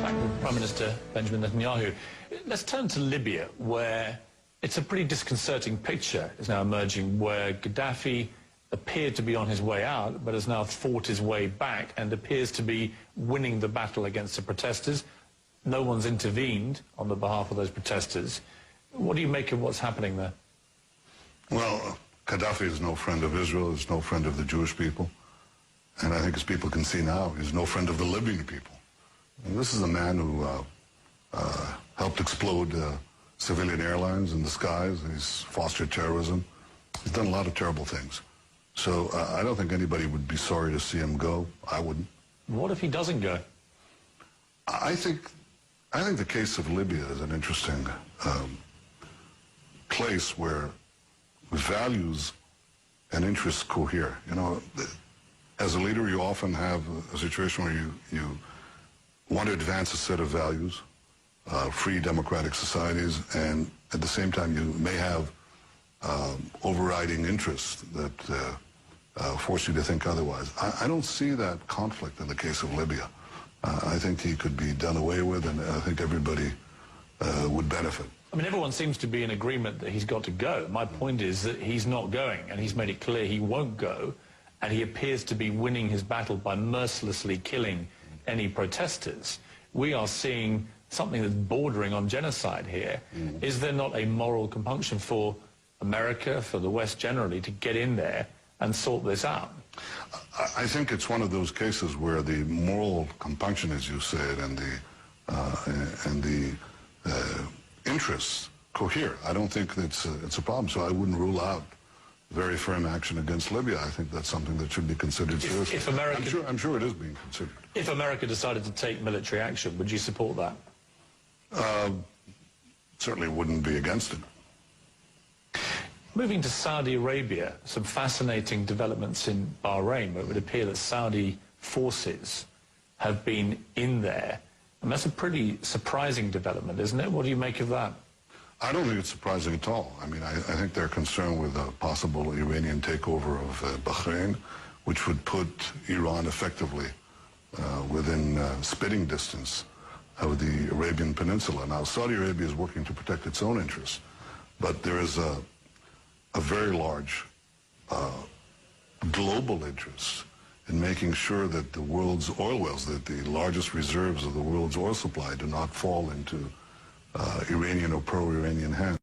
back with Prime Minister Benjamin Netanyahu. Let's turn to Libya, where it's a pretty disconcerting picture is now emerging, where Gaddafi appeared to be on his way out, but has now fought his way back and appears to be winning the battle against the protesters. No one's intervened on the behalf of those protesters. What do you make of what's happening there? Well, Gaddafi is no friend of Israel, is no friend of the Jewish people. And I think as people can see now, he's no friend of the Libyan people. And this is a man who helped explode civilian airlines in the skies. He's fostered terrorism. He's done a lot of terrible things. So I don't think anybody would be sorry to see him go. I wouldn't. What if he doesn't go? I think the case of Libya is an interesting place where values and interests cohere. You know, as a leader, you often have a situation where you want to advance a set of values, free democratic societies, and at the same time you may have overriding interests that force you to think otherwise. I don't see that conflict in the case of Libya. I think he could be done away with, and I think everybody would benefit. I mean, everyone seems to be in agreement that he's got to go. My point is that he's not going, and he's made it clear he won't go, and he appears to be winning his battle by mercilessly killing any protesters. We are seeing something that's bordering on genocide here. Is there not a moral compunction for America, for the West generally, to get in there and sort this out? I think it's one of those cases where the moral compunction, as you said, and the interests cohere. I don't think it's a problem, so I wouldn't rule out very firm action against Libya. I think that's something that should be considered seriously. If America, I'm sure it is being considered. If America decided to take military action, would you support that? Certainly wouldn't be against it. Moving to Saudi Arabia, some fascinating developments in Bahrain, where it would appear that Saudi forces have been in there. And that's a pretty surprising development, isn't it? What do you make of that? I don't think it's surprising at all. I mean, I think they're concerned with a possible Iranian takeover of Bahrain, which would put Iran effectively within spitting distance of the Arabian Peninsula. Now, Saudi Arabia is working to protect its own interests, but there is a very large global interest in making sure that the world's oil wells, that the largest reserves of the world's oil supply do not fall into Iranian or pro-Iranian hands.